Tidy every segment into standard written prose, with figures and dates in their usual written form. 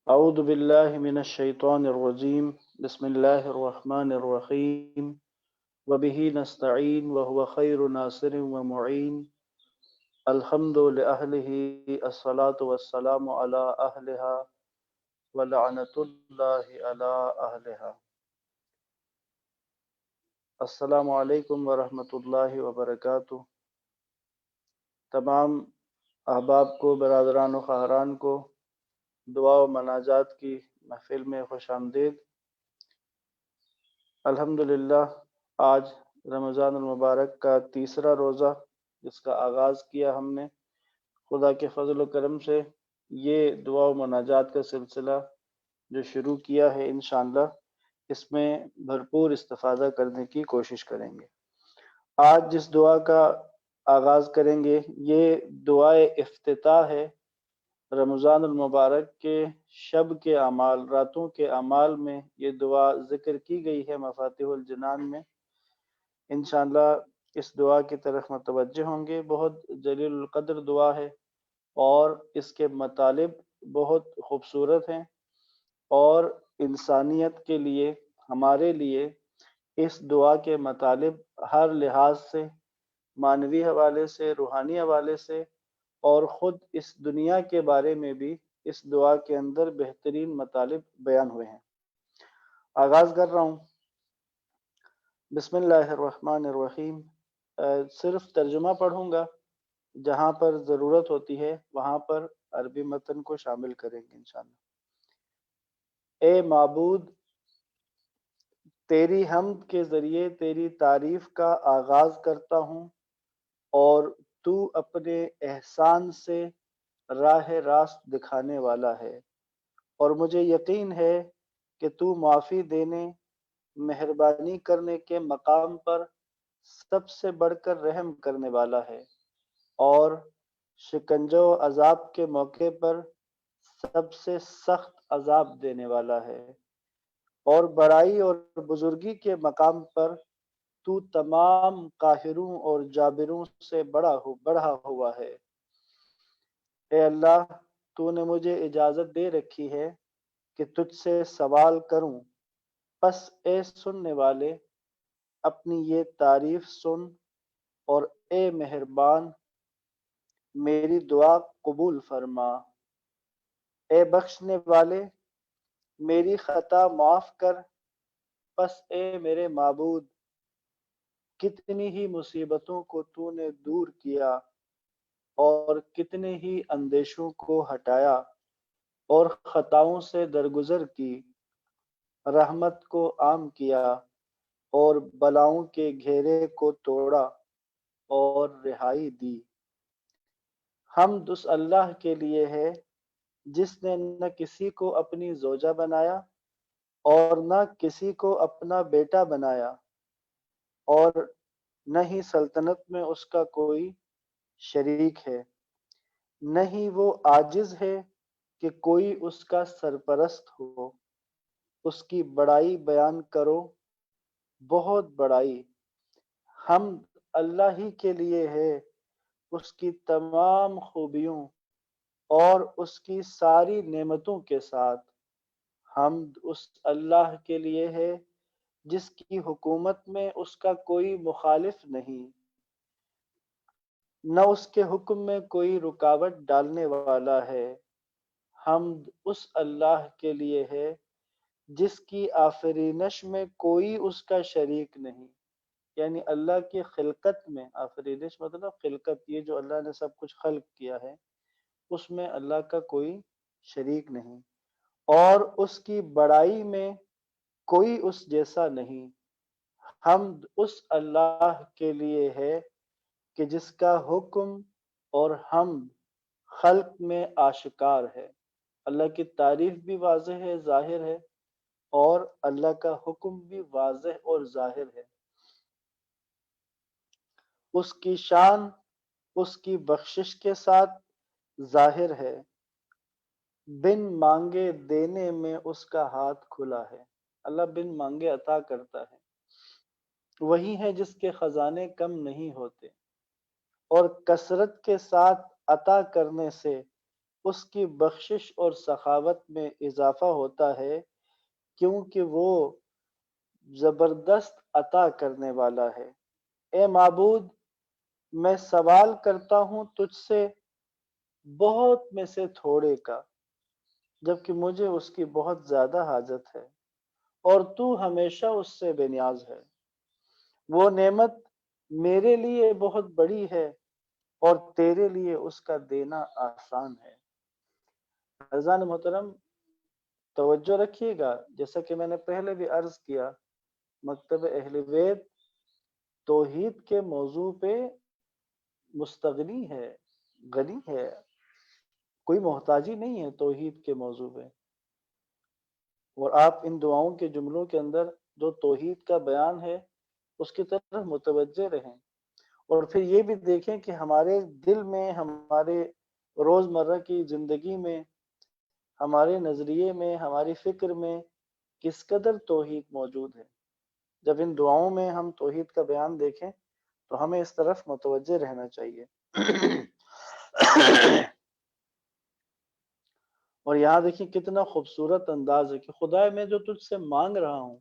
أعوذ بالله من الشيطان الرجيم بسم الله الرحمن الرحيم وبه نستعين وهو خير ناصر ومعين الحمد لأهله الصلاة والسلام على أهلها ولعنة الله على أهلها. السلام علیکم ورحمۃ اللہ وبرکاتہ. تمام احباب کو، برادران و خواہران کو دعا و مناجات کی محفل میں خوش آمدید. الحمدللہ آج رمضان المبارک کا تیسرا روزہ جس کا آغاز کیا ہم نے خدا کے فضل و کرم سے. یہ دعا و مناجات کا سلسلہ جو شروع کیا ہے انشاءاللہ اس میں بھرپور استفادہ کرنے کی کوشش کریں گے. آج جس دعا کا آغاز کریں گے یہ دعائے افتتاح ہے رمضان المبارک کے شب کے اعمال، راتوں کے اعمال میں یہ دعا ذکر کی گئی ہے مفاتیح الجنان میں. انشاءاللہ اس دعا کی طرف متوجہ ہوں گے. بہت جلیل القدر دعا ہے اور اس کے مطالب بہت خوبصورت ہیں اور انسانیت کے لیے، ہمارے لیے اس دعا کے مطالب ہر لحاظ سے، معنوی حوالے سے، روحانی حوالے سے اور خود اس دنیا کے بارے میں بھی اس دعا کے اندر بہترین مطالب بیان ہوئے ہیں. آغاز کر رہا ہوں. بسم اللہ الرحمن الرحیم. صرف ترجمہ پڑھوں گا، جہاں پر ضرورت ہوتی ہے وہاں پر عربی متن کو شامل کریں گے انشاءاللہ. اے معبود، تیری حمد کے ذریعے تیری تعریف کا آغاز کرتا ہوں اور تو اپنے احسان سے راہ راست دکھانے والا ہے، اور مجھے یقین ہے کہ تو معافی دینے، مہربانی کرنے کے مقام پر سب سے بڑھ کر رحم کرنے والا ہے، اور شکنجہ و عذاب کے موقع پر سب سے سخت عذاب دینے والا ہے، اور بڑائی اور بزرگی کے مقام پر تو تمام قاہروں اور جابروں سے بڑھا ہوا ہے. اے اللہ، تو نے مجھے اجازت دے رکھی ہے کہ تجھ سے سوال کروں، پس اے سننے والے اپنی یہ تعریف سن، اور اے مہربان میری دعا قبول فرما. اے بخشنے والے میری خطا معاف کر، پس اے میرے معبود کتنی ہی مصیبتوں کو تو نے دور کیا اور کتنے ہی اندیشوں کو ہٹایا اور خطاؤں سے درگزر کی، رحمت کو عام کیا اور بلاؤں کے گھیرے کو توڑا اور رہائی دی. حمد اس اللہ کے لیے ہے جس نے نہ کسی کو اپنی زوجہ بنایا اور نہ کسی کو اپنا بیٹا بنایا، اور نہ ہی سلطنت میں اس کا کوئی شریک ہے، نہ ہی وہ عاجز ہے کہ کوئی اس کا سرپرست ہو. اس کی بڑائی بیان کرو، بہت بڑائی. حمد اللہ ہی کے لیے ہے، اس کی تمام خوبیوں اور اس کی ساری نعمتوں کے ساتھ. حمد اس اللہ کے لیے ہے جس کی حکومت میں اس کا کوئی مخالف نہیں، نہ اس کے حکم میں کوئی رکاوٹ ڈالنے والا ہے. حمد اس اللہ کے لیے ہے جس کی آفرینش میں کوئی اس کا شریک نہیں. یعنی اللہ کی خلقت میں، آفرینش مطلب خلقت، یہ جو اللہ نے سب کچھ خلق کیا ہے اس میں اللہ کا کوئی شریک نہیں، اور اس کی بڑائی میں کوئی اس جیسا نہیں. حمد اس اللہ کے لیے ہے کہ جس کا حکم اور حمد خلق میں آشکار ہے. اللہ کی تعریف بھی واضح ہے، ظاہر ہے، اور اللہ کا حکم بھی واضح اور ظاہر ہے. اس کی شان اس کی بخشش کے ساتھ ظاہر ہے، بن مانگے دینے میں اس کا ہاتھ کھلا ہے. اللہ بن مانگے عطا کرتا ہے. وہی ہے جس کے خزانے کم نہیں ہوتے، اور کثرت کے ساتھ عطا کرنے سے اس کی بخشش اور سخاوت میں اضافہ ہوتا ہے، کیونکہ وہ زبردست عطا کرنے والا ہے۔ اے معبود، میں سوال کرتا ہوں تجھ سے بہت میں سے تھوڑے کا، جبکہ مجھے اس کی بہت زیادہ حاجت ہے، اور تو ہمیشہ اس سے بے نیاز ہے۔ وہ نعمت میرے لیے بہت بڑی ہے، اور تیرے لیے اس کا دینا آسان ہے۔ عزیزان محترم، توجہ رکھیے گا، جیسا کہ میں نے پہلے بھی عرض کیا، مکتب اہل بیت توحید کے موضوع پہ مستغنی ہے، غنی ہے، کوئی محتاجی نہیں ہے توحید کے موضوع پہ۔ اور آپ ان دعاؤں کے جملوں کے اندر جو توحید کا بیان ہے اس کی طرف متوجہ رہیں، اور پھر یہ بھی دیکھیں کہ ہمارے دل میں، ہمارے روزمرہ کی زندگی میں، ہمارے نظریے میں، ہماری فکر میں کس قدر توحید موجود ہے۔ جب ان دعاؤں میں ہم توحید کا بیان دیکھیں تو ہمیں اس طرف متوجہ رہنا چاہیے۔ اور یہاں دیکھیں کتنا خوبصورت انداز ہے کہ خدا میں جو تجھ سے مانگ رہا ہوں،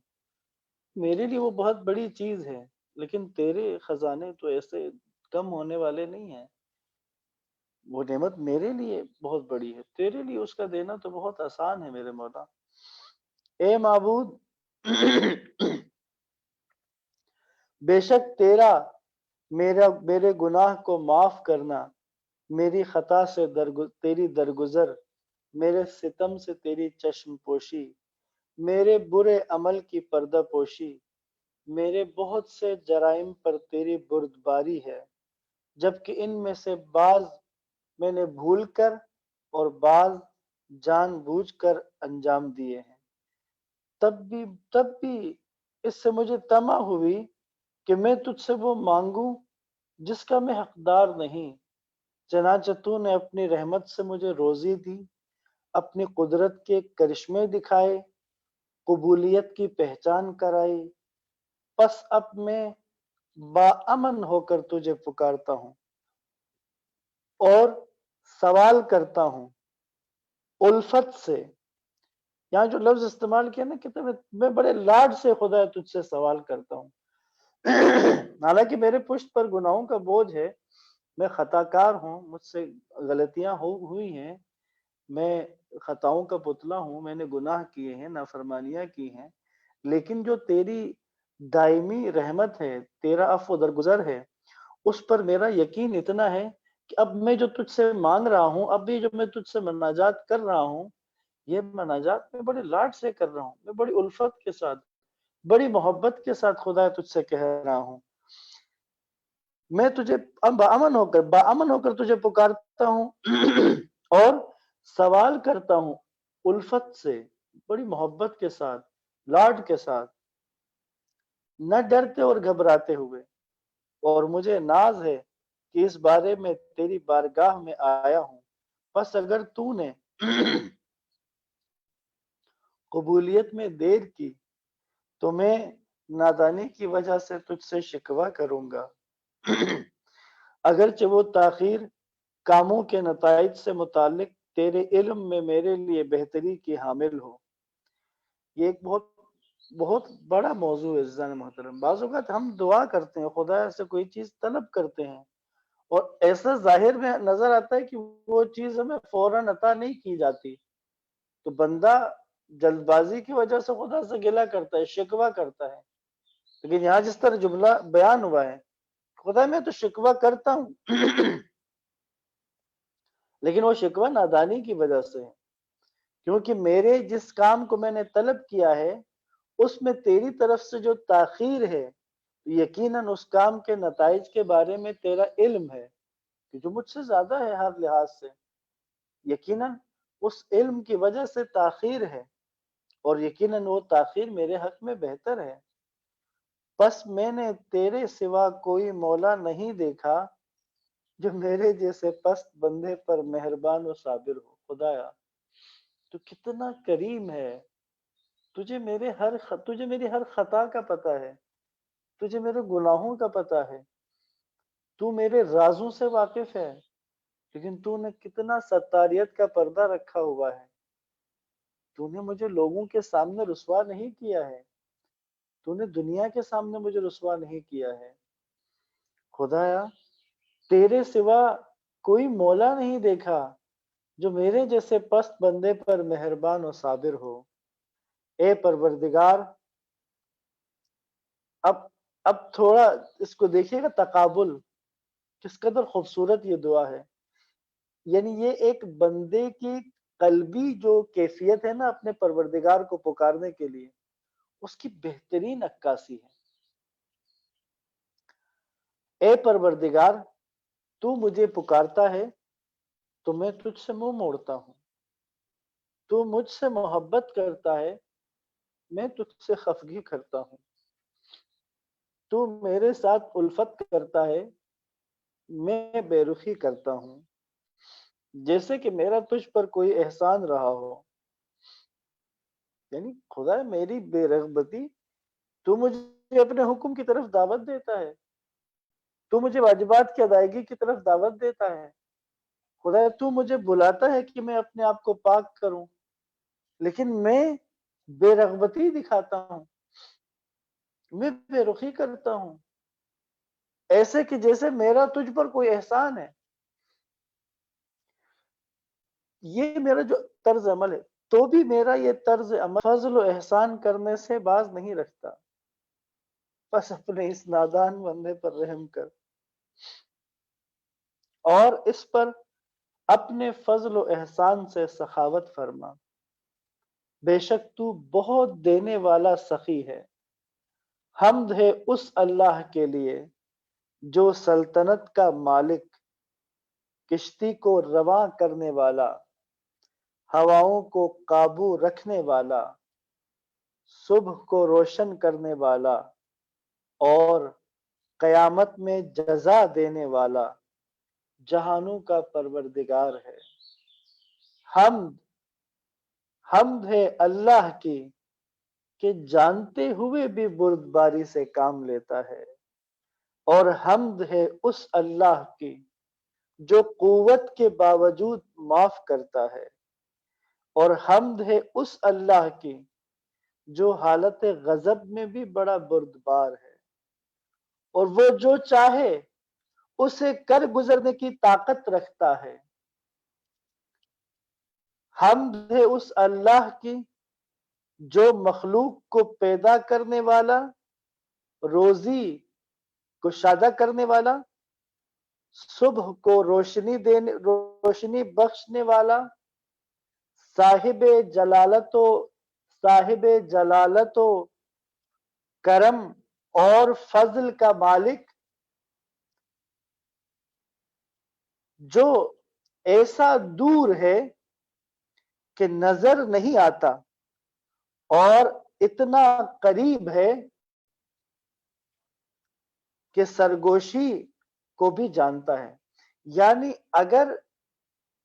میرے لیے وہ بہت بڑی چیز ہے، لیکن تیرے خزانے تو ایسے کم ہونے والے نہیں ہیں۔ وہ نعمت میرے لیے بہت بڑی ہے، تیرے لیے اس کا دینا تو بہت آسان ہے میرے مولا۔ اے معبود، بے شک تیرا میرے گناہ کو معاف کرنا، میری خطا سے تیری درگزر، میرے ستم سے تیری چشم پوشی، میرے برے عمل کی پردہ پوشی، میرے بہت سے جرائم پر تیری بردباری ہے، جبکہ ان میں سے بعض میں نے بھول کر اور بعض جان بوجھ کر انجام دیے ہیں۔ تب بھی اس سے مجھے طمع ہوئی کہ میں تجھ سے وہ مانگوں جس کا میں حقدار نہیں، چنانچہ تو نے اپنی رحمت سے مجھے روزی دی، اپنی قدرت کے کرشمے دکھائے، قبولیت کی پہچان کرائی۔ پس اب میں باامن ہو کر تجھے پکارتا ہوں اور سوال کرتا ہوں الفت سے۔ یہاں جو لفظ استعمال کیا نا، کتنے میں بڑے لاڈ سے خدا تجھ سے سوال کرتا ہوں۔ حالانکہ میرے پشت پر گناہوں کا بوجھ ہے، میں خطا کار ہوں، مجھ سے غلطیاں ہوئی ہیں، میں خطاؤں کا پتلا ہوں، میں نے گناہ کیے ہیں، نافرمانیاں کی ہیں، لیکن جو تیری دائمی رحمت ہے، تیرا عفو درگزر ہے، اس پر میرا یقین اتنا ہے کہ اب میں جو تجھ سے مانگ رہا ہوں، اب بھی جو میں تجھ سے مناجات کر رہا ہوں، یہ مناجات میں بڑے لاڈ سے کر رہا ہوں، میں بڑی الفت کے ساتھ، بڑی محبت کے ساتھ خدا تجھ سے کہہ رہا ہوں۔ میں تجھے باامن ہو کر تجھے پکارتا ہوں اور سوال کرتا ہوں الفت سے، بڑی محبت کے ساتھ، لاڈ کے ساتھ، نہ ڈرتے اور گھبراتے ہوئے۔ اور مجھے ناز ہے کہ اس بارے میں تیری بارگاہ میں آیا ہوں، بس اگر تو نے قبولیت میں دیر کی تو میں نادانی کی وجہ سے تجھ سے شکوہ کروں گا، اگرچہ وہ تاخیر کاموں کے نتائج سے متعلق تیرے علم میں میرے لیے بہتری کی حامل ہو۔ یہ ایک بہت بہت بڑا موضوع ہے عزیزان محترم۔ بعض اوقات ہم دعا کرتے ہیں، خدا سے کوئی چیز طلب کرتے ہیں، اور ایسا ظاہر میں نظر آتا ہے کہ وہ چیز ہمیں فوراً عطا نہیں کی جاتی، تو بندہ جلد بازی کی وجہ سے خدا سے گلہ کرتا ہے، شکوہ کرتا ہے۔ لیکن یہاں جس طرح جملہ بیان ہوا ہے، خدا میں تو شکوہ کرتا ہوں لیکن وہ شکوہ نادانی کی وجہ سے ہے، کیونکہ میرے جس کام کو میں نے طلب کیا ہے اس میں تیری طرف سے جو تاخیر ہے، یقیناً اس کام کے نتائج کے بارے میں تیرا علم ہے کہ جو مجھ سے زیادہ ہے ہر لحاظ سے، یقیناً اس علم کی وجہ سے تاخیر ہے، اور یقیناً وہ تاخیر میرے حق میں بہتر ہے۔ بس میں نے تیرے سوا کوئی مولا نہیں دیکھا جو میرے جیسے پست بندے پر مہربان و صابر ہو۔ خدایا تو کتنا کریم ہے، تجھے میری ہر خطا کا پتہ ہے، تجھے میرے گناہوں کا پتہ ہے، تو میرے رازوں سے واقف ہے، لیکن تو نے کتنا ستاریت کا پردہ رکھا ہوا ہے، تو نے مجھے لوگوں کے سامنے رسوا نہیں کیا ہے، تو نے دنیا کے سامنے مجھے رسوا نہیں کیا ہے۔ خدایا تیرے سوا کوئی مولا نہیں دیکھا جو میرے جیسے پست بندے پر مہربان و صابر ہو۔ اے پروردگار، اب اب تھوڑا اس کو دیکھیے گا تقابل، کس قدر خوبصورت یہ دعا ہے۔ یعنی یہ ایک بندے کی قلبی جو کیفیت ہے نا اپنے پروردگار کو پکارنے کے لیے، اس کی بہترین عکاسی ہے۔ اے پروردگار، تو مجھے پکارتا ہے تو میں تجھ سے منہ موڑتا ہوں، تو مجھ سے محبت کرتا ہے میں تجھ سے خفگی کرتا ہوں، تو میرے ساتھ الفت کرتا ہے میں بے رخی کرتا ہوں، جیسے کہ میرا تجھ پر کوئی احسان رہا ہو۔ یعنی خدا میری بے رغبتی، تو مجھے اپنے حکم کی طرف دعوت دیتا ہے، تو مجھے واجبات کی ادائیگی کی طرف دعوت دیتا ہے۔ خدا تو مجھے بلاتا ہے کہ میں اپنے آپ کو پاک کروں، لیکن میں بے رغبتی دکھاتا ہوں، میں بے رخی کرتا ہوں، ایسے کہ جیسے میرا تجھ پر کوئی احسان ہے۔ یہ میرا جو طرز عمل ہے، تو بھی میرا یہ طرز عمل فضل و احسان کرنے سے باز نہیں رکھتا، بس اپنے اس نادان بندے پر رحم کر اور اس پر اپنے فضل و احسان سے سخاوت فرما۔ بے شک تو بہت دینے والا سخی ہے۔ حمد ہے اس اللہ کے لیے جو سلطنت کا مالک، کشتی کو رواں کرنے والا، ہواؤں کو قابو رکھنے والا، صبح کو روشن کرنے والا اور قیامت میں جزا دینے والا جہانوں کا پروردگار ہے۔ حمد حمد ہے اللہ کی کہ جانتے ہوئے بھی بردباری سے کام لیتا ہے، اور حمد ہے اس اللہ کی جو قوت کے باوجود معاف کرتا ہے، اور حمد ہے اس اللہ کی جو حالت غضب میں بھی بڑا بردبار ہے، اور وہ جو چاہے اسے کر گزرنے کی طاقت رکھتا ہے۔ حمد ہے اس اللہ کی جو مخلوق کو پیدا کرنے والا، روزی کشادہ کرنے والا، صبح کو روشنی بخشنے والا، صاحب جلالت و کرم اور فضل کا مالک، جو ایسا دور ہے کہ نظر نہیں آتا اور اتنا قریب ہے کہ سرگوشی کو بھی جانتا ہے۔ یعنی اگر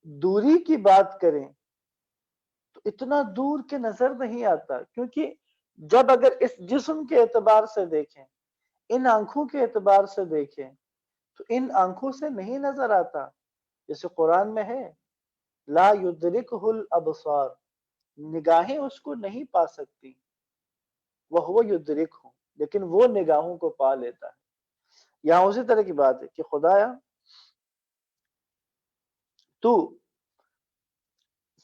دوری کی بات کریں تو اتنا دور کے نظر نہیں آتا، کیونکہ جب اگر اس جسم کے اعتبار سے دیکھیں، ان آنکھوں کے اعتبار سے دیکھیں تو ان آنکھوں سے نہیں نظر آتا، جیسے قرآن میں ہے لا یدرکہ الابصار، نگاہیں اس کو نہیں پا سکتی، وہ یدرکہ، لیکن وہ نگاہوں کو پا لیتا ہے۔ یہاں اسی طرح کی بات ہے کہ خدایا تو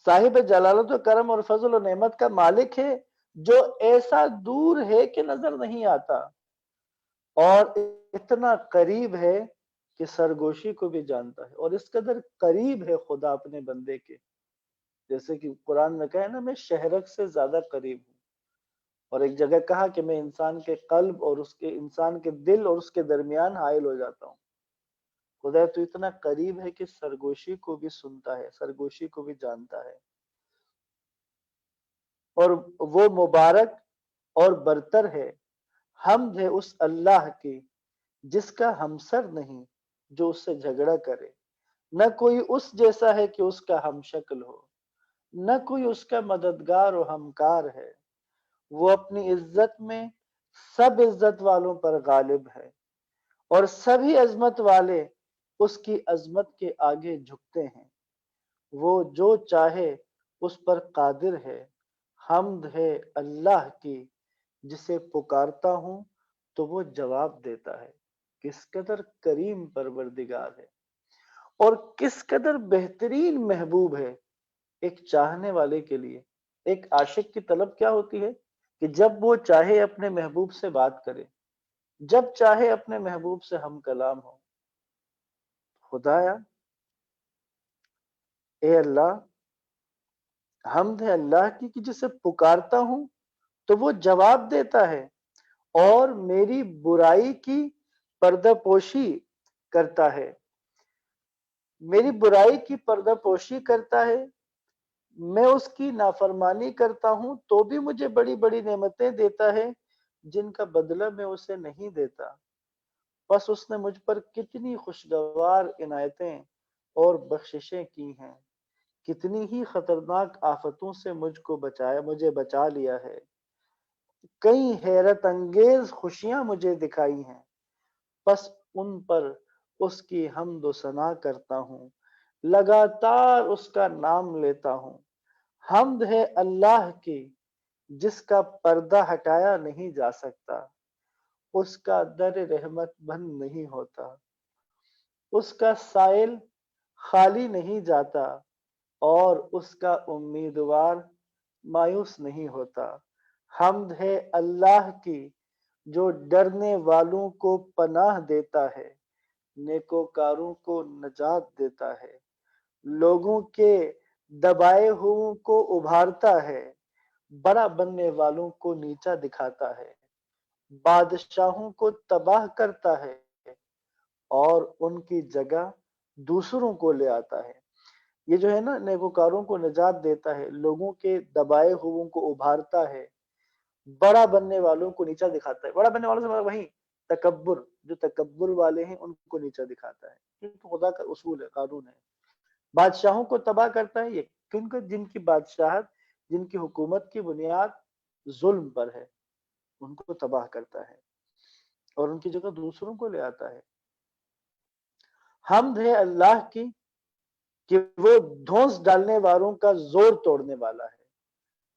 صاحب جلالت و کرم اور فضل و نعمت کا مالک ہے، جو ایسا دور ہے کہ نظر نہیں آتا اور اتنا قریب ہے کہ سرگوشی کو بھی جانتا ہے۔ اور اس قدر قریب ہے خدا اپنے بندے کے، جیسے کہ قرآن میں کہا ہے نا میں شہرک سے زیادہ قریب ہوں، اور ایک جگہ کہا کہ میں انسان کے قلب اور انسان کے دل اور اس کے درمیان حائل ہو جاتا ہوں۔ خدا تو اتنا قریب ہے کہ سرگوشی کو بھی سنتا ہے، سرگوشی کو بھی جانتا ہے، اور وہ مبارک اور برتر ہے۔ حمد ہے اس اللہ کی جس کا ہمسر نہیں، جو اس سے جھگڑا کرے، نہ کوئی اس جیسا ہے کہ اس کا ہم شکل ہو، نہ کوئی اس کا مددگار و ہمکار ہے۔ وہ اپنی عزت میں سب عزت والوں پر غالب ہے، اور سبھی عظمت والے اس کی عظمت کے آگے جھکتے ہیں۔ وہ جو چاہے اس پر قادر ہے۔ حمد ہے اللہ کی، جسے پکارتا ہوں تو وہ جواب دیتا ہے۔ کس قدر کریم پروردگار ہے، اور کس قدر بہترین محبوب ہے ایک چاہنے والے کے لیے۔ ایک عاشق کی طلب کیا ہوتی ہے کہ جب وہ چاہے اپنے محبوب سے بات کرے، جب چاہے اپنے محبوب سے ہم کلام ہو۔ خدایا، اے اللہ، حمد ہے اللہ کی کہ جسے پکارتا ہوں تو وہ جواب دیتا ہے، اور میری برائی کی پردہ پوشی کرتا ہے۔ میری برائی کی پردہ پوشی کرتا ہے، میں اس کی نافرمانی کرتا ہوں تو بھی مجھے بڑی بڑی نعمتیں دیتا ہے جن کا بدلہ میں اسے نہیں دیتا۔ بس اس نے مجھ پر کتنی خوشگوار عنایتیں اور بخششیں کی ہیں، کتنی ہی خطرناک آفتوں سے مجھے بچا لیا ہے، کئی حیرت انگیز خوشیاں مجھے دکھائی ہیں۔ بس ان پر اس کی حمد و ثنا کرتا ہوں، لگاتار اس کا نام لیتا ہوں۔ حمد ہے اللہ کی جس کا پردہ ہٹایا نہیں جا سکتا، اس کا در رحمت بند نہیں ہوتا، اس کا سائل خالی نہیں جاتا، اور اس کا امیدوار مایوس نہیں ہوتا۔ حمد ہے اللہ کی جو ڈرنے والوں کو پناہ دیتا ہے، نیکوکاروں کو نجات دیتا ہے، لوگوں کے دبائے ہوئوں کو ابھارتا ہے، بڑا بننے والوں کو نیچا دکھاتا ہے، بادشاہوں کو تباہ کرتا ہے اور ان کی جگہ دوسروں کو لے آتا ہے۔ یہ جو ہے نا، نیکوکاروں کو نجات دیتا ہے، لوگوں کے دبائے ہوئوں کو ابھارتا ہے، بڑا بننے والوں کو نیچا دکھاتا ہے۔ بڑا بننے والوں سے مطلب وہیں تکبر، جو تکبر والے ہیں ان کو نیچا دکھاتا ہے، یہ تو خدا کا اصول ہے، قانون ہے۔ بادشاہوں کو تباہ کرتا ہے، یہ کیونکہ جن کی بادشاہت، جن کی حکومت کی بنیاد ظلم پر ہے، ان کو تباہ کرتا ہے اور ان کی جگہ دوسروں کو لے آتا ہے۔ حمد ہے اللہ کی کہ وہ دھونس ڈالنے والوں کا زور توڑنے والا ہے،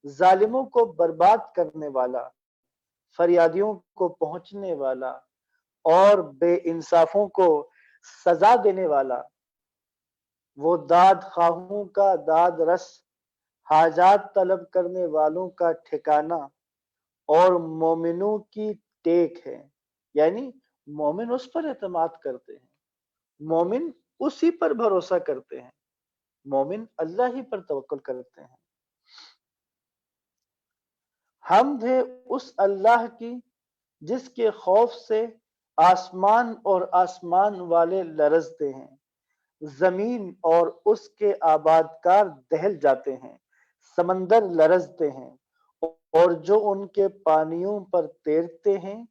ظالموں کو برباد کرنے والا، فریادیوں کو پہنچنے والا، اور بے انصافوں کو سزا دینے والا۔ وہ داد خواہوں کا داد رس، حاجات طلب کرنے والوں کا ٹھکانہ، اور مومنوں کی ٹیک ہے۔ یعنی مومن اس پر اعتماد کرتے ہیں، مومن اسی پر بھروسہ کرتے ہیں، مومن اللہ ہی پر توکل کرتے ہیں۔ حمد ہے اس اللہ کی جس کے خوف سے آسمان اور آسمان والے لرزتے ہیں، زمین اور اس کے آبادکار دہل جاتے ہیں، سمندر لرزتے ہیں، اور جو ان کے پانیوں پر تیرتے ہیں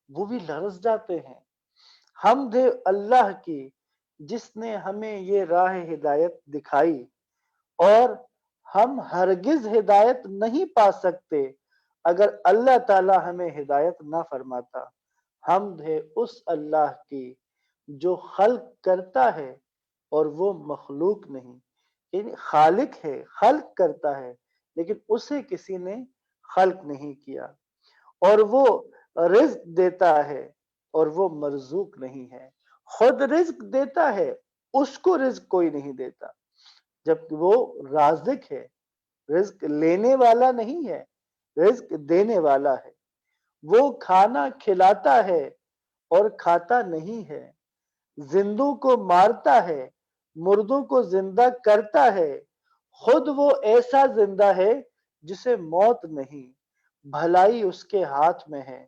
وہ بھی لرز جاتے ہیں۔ حمد ہے اللہ کی جس نے ہمیں یہ راہ ہدایت دکھائی، اور ہم ہرگز ہدایت نہیں پا سکتے اگر اللہ تعالی ہمیں ہدایت نہ فرماتا۔ حمد ہے اس اللہ کی جو خلق کرتا ہے اور وہ مخلوق نہیں، یعنی خالق ہے، خلق کرتا ہے لیکن اسے کسی نے خلق نہیں کیا، اور وہ رزق دیتا ہے اور وہ مرزوق نہیں ہے، خود رزق دیتا ہے، اس کو رزق کوئی نہیں دیتا، جبکہ وہ رازق ہے، رزق لینے والا نہیں ہے، رزق دینے والا ہے۔ وہ کھانا کھلاتا ہے اور کھاتا نہیں ہے، زندوں کو مارتا ہے، مردوں کو زندہ کرتا ہے، خود وہ ایسا زندہ ہے جسے موت نہیں، بھلائی اس کے ہاتھ میں ہے،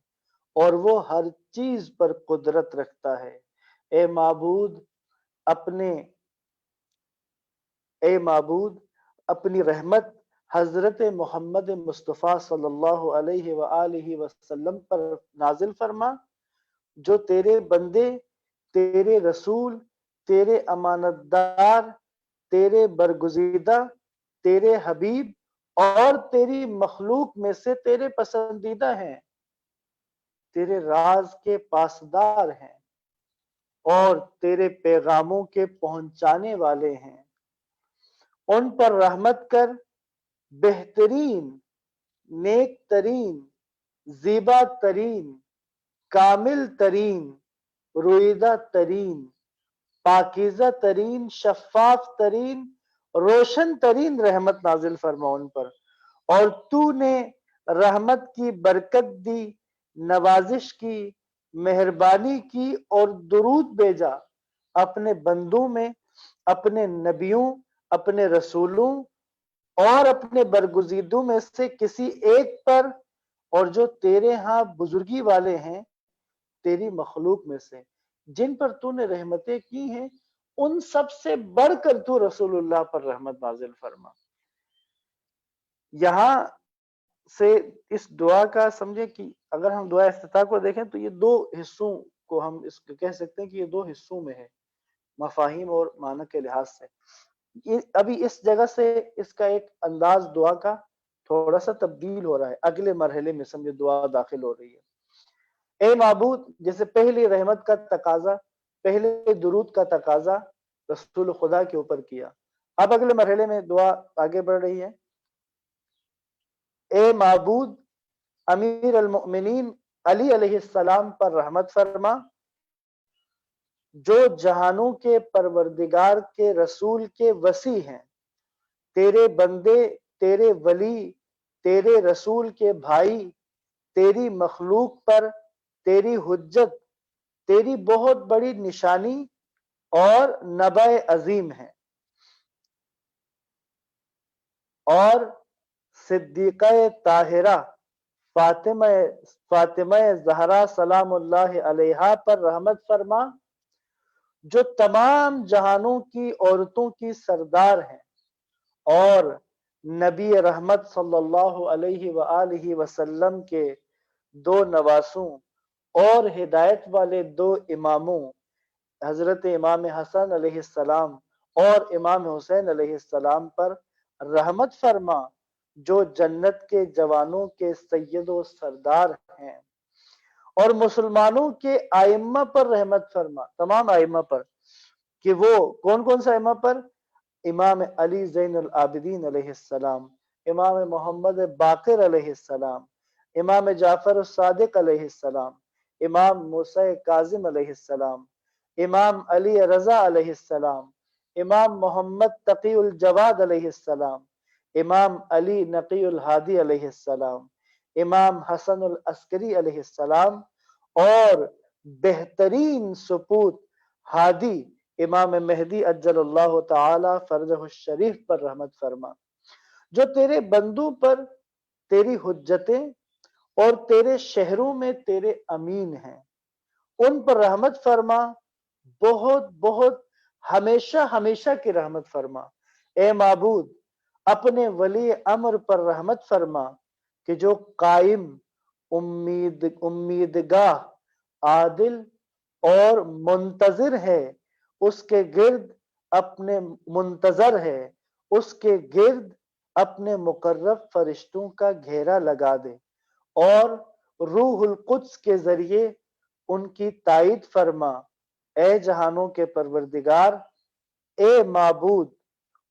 اور وہ ہر چیز پر قدرت رکھتا ہے۔ اے معبود اپنے اے معبود اپنی رحمت حضرت محمد مصطفیٰ صلی اللہ علیہ وآلہ وسلم پر نازل فرما، جو تیرے بندے، تیرے رسول، تیرے امانت دار، تیرے برگزیدہ، تیرے حبیب اور تیری مخلوق میں سے تیرے پسندیدہ ہیں، تیرے راز کے پاسدار ہیں۔ اور تیرے پیغاموں کے پہنچانے والے ہیں، ان پر رحمت کر، بہترین، نیک ترین، زیبا ترین، کامل ترین، رویدہ ترین، پاکیزہ ترین، شفاف ترین، روشن ترین رحمت نازل فرما ان پر۔ اور تو نے رحمت کی برکت دی، نوازش کی، مہربانی کی اور درود بھیجا اپنے بندوں میں، اپنے نبیوں، اپنے رسولوں اور اپنے برگزیدوں میں سے کسی ایک پر، اور جو تیرے ہاں بزرگی والے ہیں تیری مخلوق میں سے، جن پر تو نے رحمتیں کی ہیں ان سب سے بڑھ کر تو رسول اللہ پر رحمت نازل فرما۔ یہاں سے اس دعا کا سمجھے کہ اگر ہم دعا افتتاح کو دیکھیں تو یہ دو حصوں کو ہم اس کو کہہ سکتے ہیں کہ یہ دو حصوں میں ہے، مفاہیم اور معنی کے لحاظ سے۔ ابھی اس جگہ سے اس کا ایک انداز دعا کا تھوڑا سا تبدیل ہو رہا ہے، اگلے مرحلے میں سمجھے دعا داخل ہو رہی ہے۔ اے معبود، جیسے پہلی رحمت کا تقاضا، پہلے درود کا تقاضا رسول خدا کے اوپر کیا، اب اگلے مرحلے میں دعا آگے بڑھ رہی ہے۔ اے معبود، امیر المؤمنین علی علیہ السلام پر رحمت فرما، جو جہانوں کے پروردگار کے رسول کے وصی ہیں، تیرے بندے، تیرے ولی، تیرے رسول کے بھائی، تیری مخلوق پر تیری حجت، تیری بہت بڑی نشانی اور نبع عظیم ہے، اور صدیقہ طاہرہ فاطمہ زہرا سلام اللہ علیہا پر رحمت فرما، جو تمام جہانوں کی عورتوں کی سردار ہیں، اور نبی رحمت صلی اللہ علیہ وآلہ وسلم کے دو نواسوں اور ہدایت والے دو اماموں، حضرت امام حسن علیہ السلام اور امام حسین علیہ السلام پر رحمت فرما، جو جنت کے جوانوں کے سید و سردار ہیں، اور مسلمانوں کے ائمہ پر رحمت فرما، تمام ائمہ پر، کہ وہ کون کون سا ائمہ پر؟ امام علی زین العابدین علیہ السلام، امام محمد باقر علیہ السلام، امام جعفر الصادق علیہ السلام، امام موسیٰ کاظم علیہ السلام، امام علی رضا علیہ السلام، امام محمد تقی الجواد علیہ السلام، امام علی نقی الہادی علیہ السلام، امام حسن العسکری علیہ السلام، اور بہترین سپوت ہادی امام مہدی اجل اللہ تعالی فرجہ الشریف پر رحمت فرما، جو تیرے بندوں پر تیری حجتیں اور تیرے شہروں میں تیرے امین ہیں، ان پر رحمت فرما، بہت بہت ہمیشہ ہمیشہ کی رحمت فرما۔ اے معبود، اپنے ولی امر پر رحمت فرما، کہ جو قائم، امیدگاہ، عادل اور منتظر ہے، اس کے گرد اپنے منتظر ہے، اس کے گرد اپنے مقرب فرشتوں کا گھیرا لگا دے، اور روح القدس کے ذریعے ان کی تائید فرما۔ اے جہانوں کے پروردگار، اے معبود،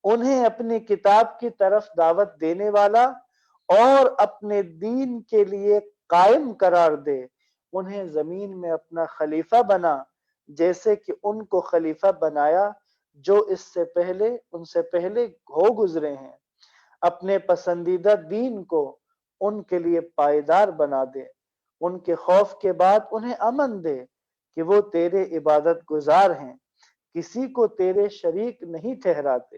انہیں اپنی کتاب کی طرف دعوت دینے والا اور اپنے دین کے لیے قائم قرار دے، انہیں زمین میں اپنا خلیفہ بنا، جیسے کہ ان کو خلیفہ بنایا جو اس سے پہلے ان سے پہلے ہو گزرے ہیں۔ اپنے پسندیدہ دین کو ان کے لیے پائیدار بنا دے، ان کے خوف کے بعد انہیں امن دے کہ وہ تیرے عبادت گزار ہیں، کسی کو تیرے شریک نہیں ٹھہراتے۔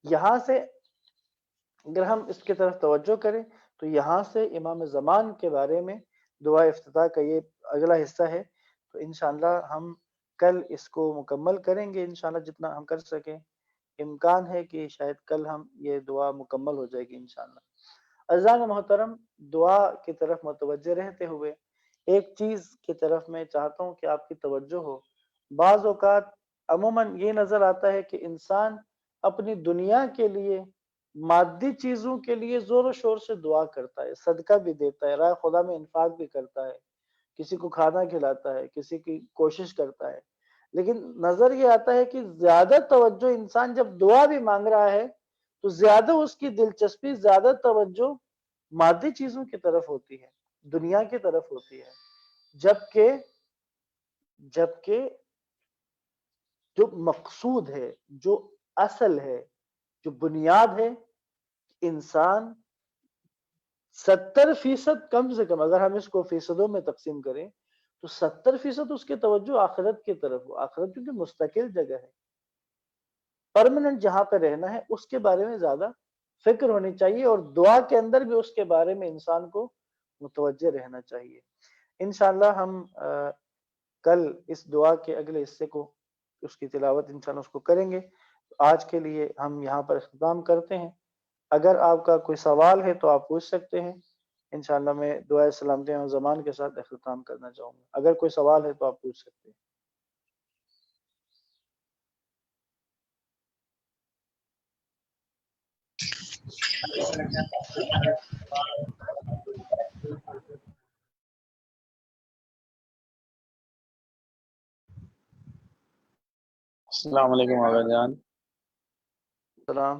یہاں سے اگر ہم اس کی طرف توجہ کریں تو یہاں سے امام زمان کے بارے میں دعا افتتاح کا یہ اگلا حصہ ہے، تو انشاءاللہ ہم کل اس کو مکمل کریں گے، انشاءاللہ جتنا ہم کر سکیں۔ امکان ہے کہ شاید کل ہم یہ دعا مکمل ہو جائے گی انشاءاللہ۔ عزیزان محترم، دعا کی طرف متوجہ رہتے ہوئے ایک چیز کی طرف میں چاہتا ہوں کہ آپ کی توجہ ہو۔ بعض اوقات عموماً یہ نظر آتا ہے کہ انسان اپنی دنیا کے لیے، مادی چیزوں کے لیے زور و شور سے دعا کرتا ہے، صدقہ بھی دیتا ہے، راہ خدا میں انفاق بھی کرتا ہے، کسی کو کھانا کھلاتا ہے، کسی کی کوشش کرتا ہے، لیکن نظر یہ آتا ہے کہ زیادہ توجہ انسان جب دعا بھی مانگ رہا ہے تو زیادہ اس کی دلچسپی، زیادہ توجہ مادی چیزوں کی طرف ہوتی ہے، دنیا کی طرف ہوتی ہے، جبکہ جو مقصود ہے، جو اصل ہے، جو بنیاد ہے، انسان 70% کم سے کم، اگر ہم اس کو فیصدوں میں تقسیم کریں تو 70% اس کی توجہ آخرت کی طرف ہو. آخرت کیونکہ مستقل جگہ ہے، پرماننٹ جہاں پہ رہنا ہے، اس کے بارے میں زیادہ فکر ہونی چاہیے، اور دعا کے اندر بھی اس کے بارے میں انسان کو متوجہ رہنا چاہیے. انشاءاللہ ہم کل اس دعا کے اگلے حصے کو، اس کی تلاوت انشاءاللہ اس کو کریں گے. آج کے لیے ہم یہاں پر اختتام کرتے ہیں. اگر آپ کا کوئی سوال ہے تو آپ پوچھ سکتے ہیں. انشاءاللہ میں دعائے سلامتی و زمان کے ساتھ اختتام کرنا چاہوں گا. اگر کوئی سوال ہے تو آپ پوچھ سکتے ہیں. السلام علیکم آغا جان. سلام.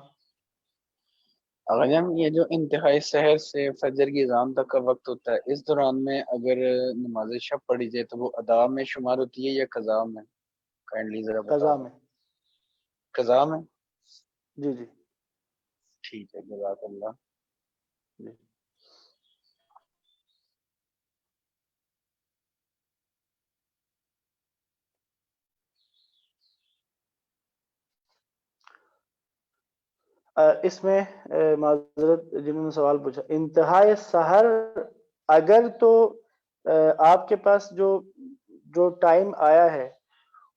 آغا جان، یہ جو انتہائی سحر سے فجر کی اذان تک کا وقت ہوتا ہے، اس دوران میں اگر نماز شب پڑھی جائے تو وہ ادا میں شمار ہوتی ہے یا قضا میں؟ کائنڈلی ذرا بتا قضا دیں. میں. قضا میں؟ جی جی ٹھیک ہے، جزاک اللہ. جی. اس میں معذرت جنہوں نے سوال پوچھا، انتہائی سحر اگر تو آپ کے پاس جو ٹائم آیا ہے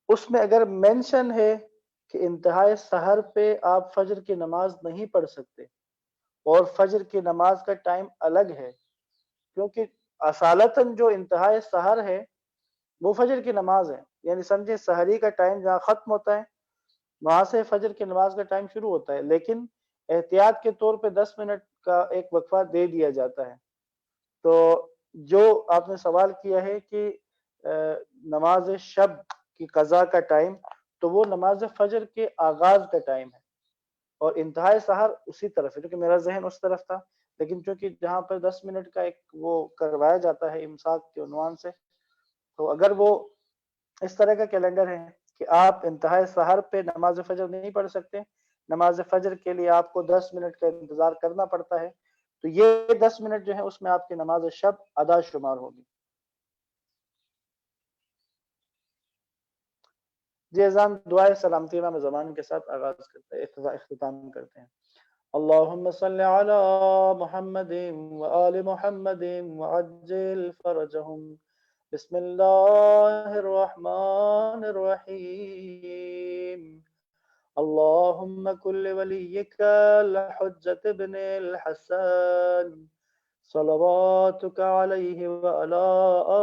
اس میں اگر مینشن ہے کہ انتہائی سحر پہ آپ فجر کی نماز نہیں پڑھ سکتے اور فجر کی نماز کا ٹائم الگ ہے، کیونکہ اصالتاً جو انتہائی سحر ہے وہ فجر کی نماز ہے. یعنی سمجھے سحری کا ٹائم جہاں ختم ہوتا ہے وہاں سے فجر کی نماز کا ٹائم شروع ہوتا ہے، لیکن احتیاط کے طور پہ 10 منٹ کا ایک وقفہ دے دیا جاتا ہے. تو جو آپ نے سوال کیا ہے کہ نماز شب کی قضا کا ٹائم، تو وہ نماز فجر کے آغاز کا ٹائم ہے، اور انتہائی سحر اسی طرف ہے، کیونکہ میرا ذہن اس طرف تھا. لیکن چونکہ جہاں پر 10 منٹ کا ایک وہ کروایا جاتا ہے امساک کے عنوان سے، تو اگر وہ اس طرح کا کیلنڈر ہے کہ آپ انتہائی سحر پہ نماز فجر نہیں پڑھ سکتے، نماز فجر کے لیے آپ کو 10 منٹ کا انتظار کرنا پڑتا ہے، تو یہ 10 منٹ جو ہے اس میں آپ کی نماز شب ادا شمار ہوگی. جی اذان دعائے سلامتی امام زمان کے ساتھ آغاز کرتے ہیں، اختتام کرتے ہیں. اللهم صل على محمد وآل محمد وعجل فرجهم. بسم الله الرحمن الرحيم. اللهم كن لوليك الحجة ابن الحسن صلواتك عليه وعلى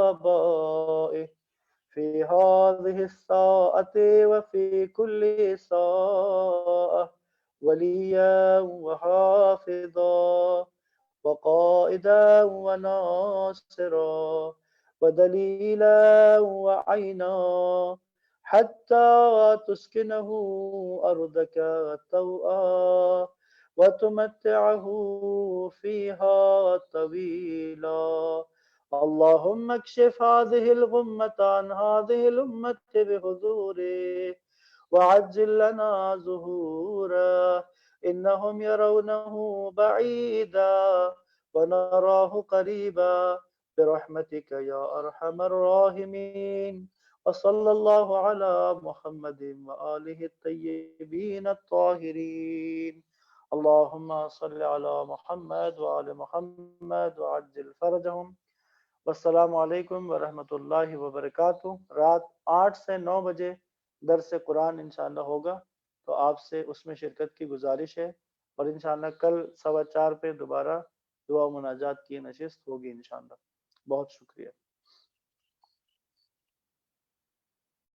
آبائه في هذه الساعة وفي كل ساعة وليا وحافظا وقائدا وناصرا ودليلا وعينا حتى تسكنه أرضك طوعا وتمتعه فيها طويلا. اللهم اكشف هذه الغمة عن هذه الأمة بحضوره وعجل لنا ظهوره. إنهم يرونه بعيدا ونراه قريبا برحمتك يا أرحم الراحمين. وصلى الله على محمد وآله الطيبين الطاهرين. اللهم صل على محمد وآل محمد وعجل فرجهم. والسلام علیکم ورحمۃ اللہ وبرکاتہ. رات 8 سے 9 بجے درس قرآن انشاءاللہ ہوگا، تو آپ سے اس میں شرکت کی گزارش ہے، اور انشاءاللہ کل 4:15 پہ دوبارہ دعا و مناجات کی نشست ہوگی انشاءاللہ. بہت شکریہ.